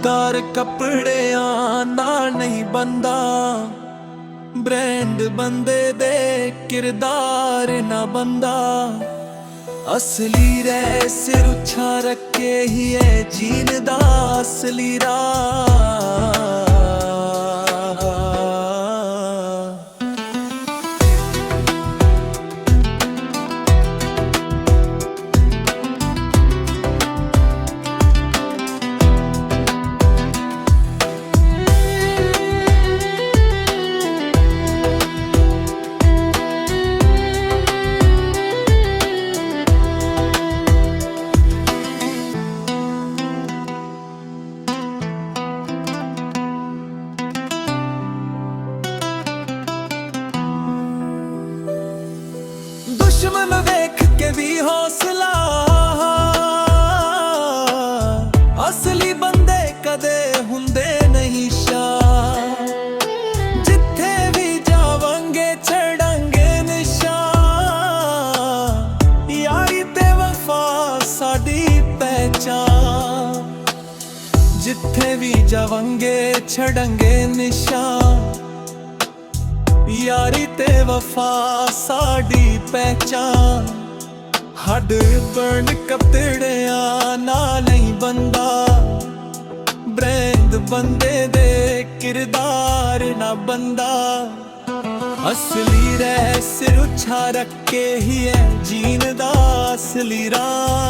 ਤਾਰ ਕੱਪੜਿਆਂ ਨਾਲ ਨਹੀਂ ਬੰਦਾ, ਬ੍ਰਾਂਡ ਬੰਦੇ ਦੇ ਕਿਰਦਾਰ ਨਾ ਬੰਦਾ। ਅਸਲੀ ਰਹਿ ਸਿਰ ਉੱਚਾ ਰੱਖੇ ਹੀ ਹੈ ਜੀਣ ਦਾ ਅਸਲੀ ਰਾਹ। ਦੁਸ਼ਮਣ ਵੇਖ ਕੇ ਵੀ ਹੌਸਲਾ, ਅਸਲੀ ਬੰਦੇ ਕਦੇ ਹੁੰਦੇ ਨਹੀਂ ਸ਼ਾਹ। ਜਿੱਥੇ ਵੀ ਜਾਵਾਂਗੇ ਛੱਡਾਂਗੇ ਨਿਸ਼ਾਨ, ਯਾਰੀ ਤੇ ਵਫਾ ਸਾਡੀ ਪਹਿਚਾਨ। ਜਿੱਥੇ ਵੀ ਜਾਵਾਂਗੇ ਛੱਡਾਂਗੇ ਨਿਸ਼ਾਨ, ਯਾਰੀ ਤੇ ਵਫਾ ਸਾਡੀ ਪਹਿਚਾਨ। ਹੱਡ ਬਣ ਕੱਪੜਿਆਂ ਨਾਲ ਨਹੀਂ ਬੰਦਾ, ਬ੍ਰਾਂਡ ਬੰਦੇ ਦੇ ਕਿਰਦਾਰ ਨਾ ਬੰਦਾ। ਅਸਲੀ ਰਹਿ ਸਿਰ ਉੱਚਾ ਰੱਖੇ ਹੀ ਹੈ ਜੀਣ ਦਾ ਅਸਲੀ ਰਾਹ।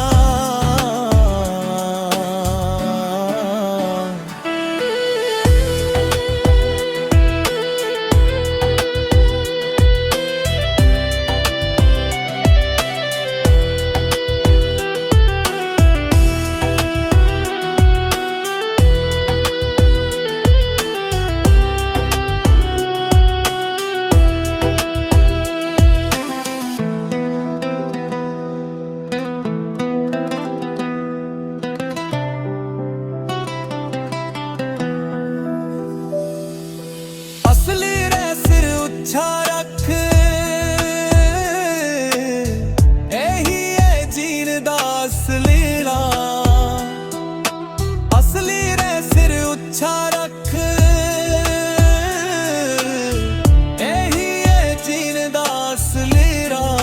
ਅਸਲੀ ਰਹਿ ਸਿਰ ਉੱਚਾ ਰੱਖ, ਇਹੀ ਹੈ ਜੀਣ ਦਾ ਅਸਲੀ ਰਾਹ। ਅਸਲੀ ਰਹਿ ਸਿਰ ਉੱਚਾ ਰੱਖ, ਇਹੀ ਹੈ ਜੀਣ ਦਾ ਅਸਲੀ ਰਾਹ।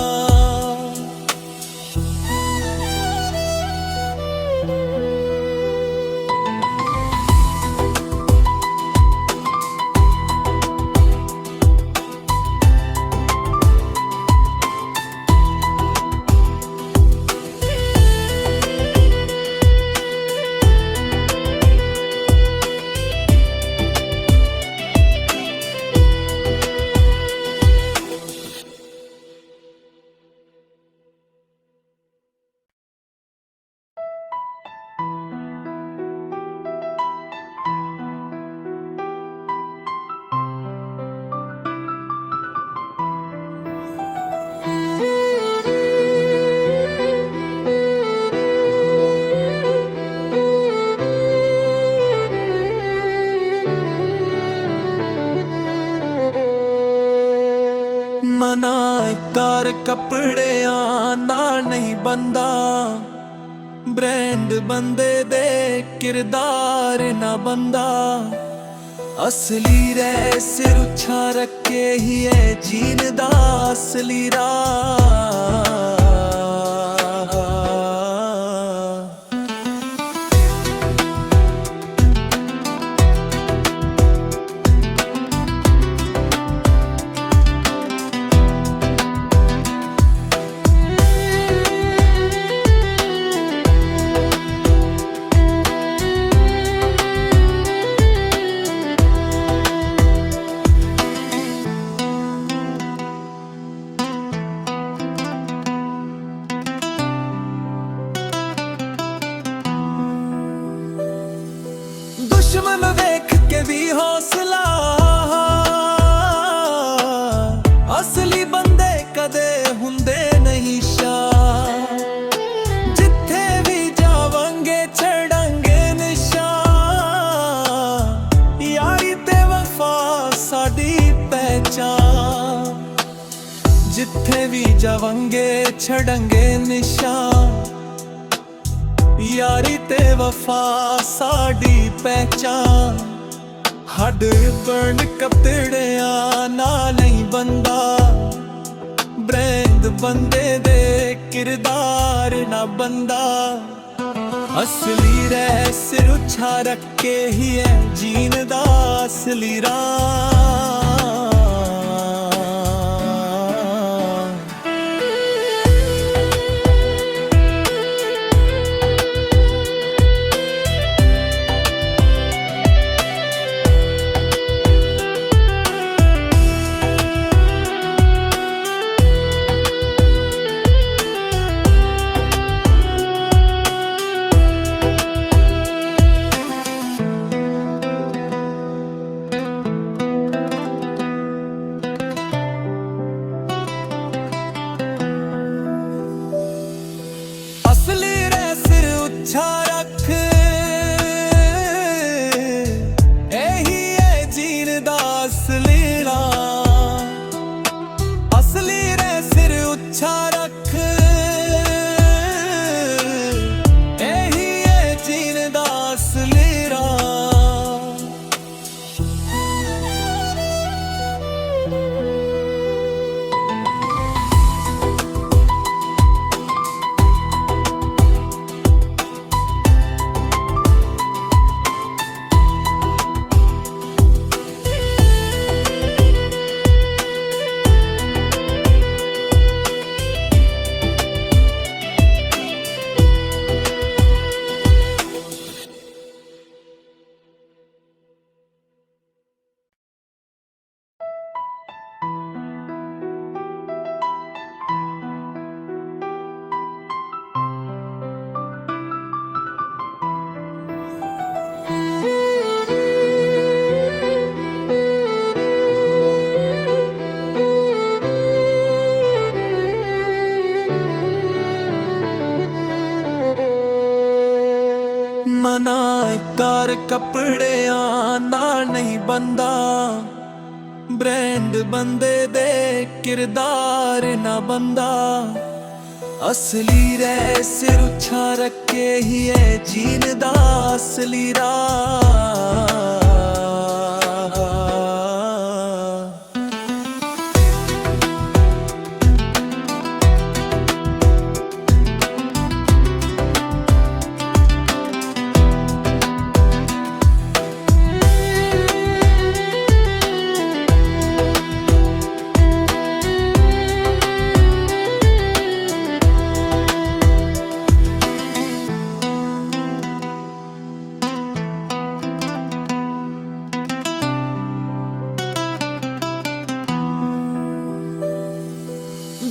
ਮਨਾ ਤਾਰ ਕੱਪੜਿਆਂ ਨਾਲ ਨਹੀਂ ਬੰਦਾ, ਬ੍ਰਾਂਡ ਬੰਦੇ ਦੇ ਕਿਰਦਾਰ ਨਾ ਬੰਦਾ। ਅਸਲੀ ਰਹਿ ਸਿਰ ਉੱਚਾ ਰੱਖੇ ਹੀ ਹੈ ਜੀਣ ਦਾ ਅਸਲੀ ਰਾਹ। ਦੁਸ਼ਮਣ ਵੇਖ ਕੇ ਵੀ ਹੌਸਲਾ, ਅਸਲੀ ਬੰਦੇ ਕਦੇ ਹੁੰਦੇ ਨਹੀਂ ਸ਼ਾਹ। ਜਿੱਥੇ ਵੀ ਜਾਵਾਂਗੇ ਛੱਡਾਂਗੇ ਨਿਸ਼ਾਨ, ਯਾਰੀ ਤੇ ਵਫਾ ਸਾਡੀ ਪਹਿਚਾਨ। ਜਿੱਥੇ ਵੀ ਜਾਵਾਂਗੇ ਛੱਡਾਂਗੇ ਨਿਸ਼ਾਨ, यारी ते वफा साडी पहचान, हड बन कपड़िया नाल नहीं बंदा, ब्रांड बंदे दे किरदार ना बंदा। असली रह सिर उछा रखे ही है जीन दा असली राह। असली रह सिर उच्छा रख एही है जीन दा असली राह। असली रह सिर उच्छा रख एही है जीन दा असली राह। मना कर कपड़िया नाल नहीं बंदा, ब्रांड बंदे दे किरदार ना बंदा। असली रह सिर उछा रखे ही है जीन दा असली राह।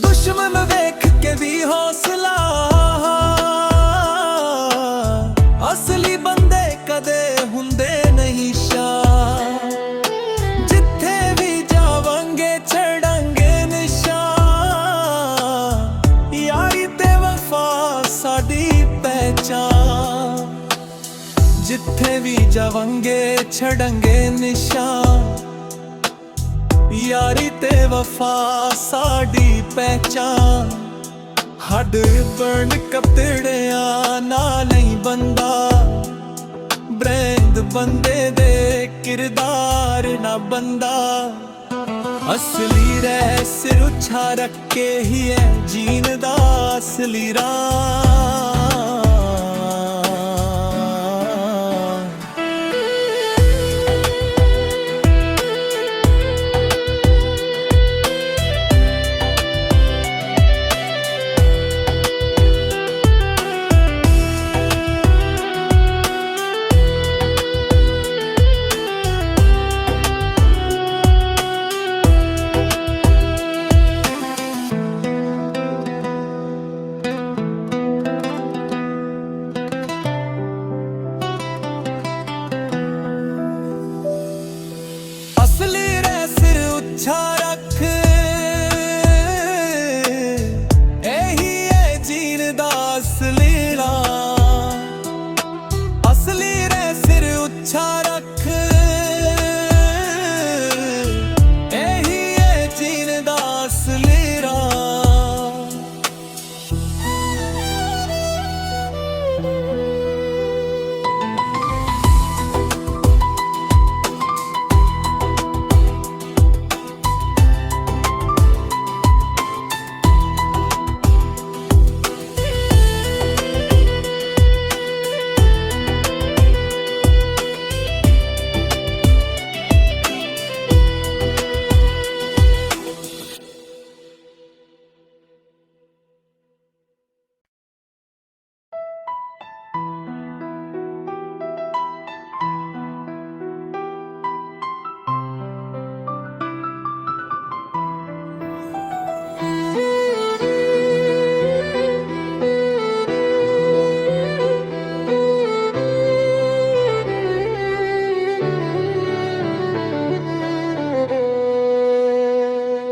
दुश्मन देख के भी हौसला, असली बंदे कदे हुंदे नहीं शाह। जिथे भी जावांगे छड़ांगे निशान, यारी ते वफा साडी पहचान। जिथे भी जावांगे छड़ांगे निशान, यारी ते वफा साडी पहचान। हड बन कपड़िया नाल नहीं बंदा, ब्रांड बंदे दे किरदार ना बंदा। असली रह सिर उछा रखे ही है जीन दा असली राह।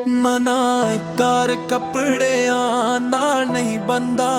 ਮਨਾ ਕਰ ਕੱਪੜਿਆਂ ਨਾਲ ਨਹੀਂ ਬੰਦਾ।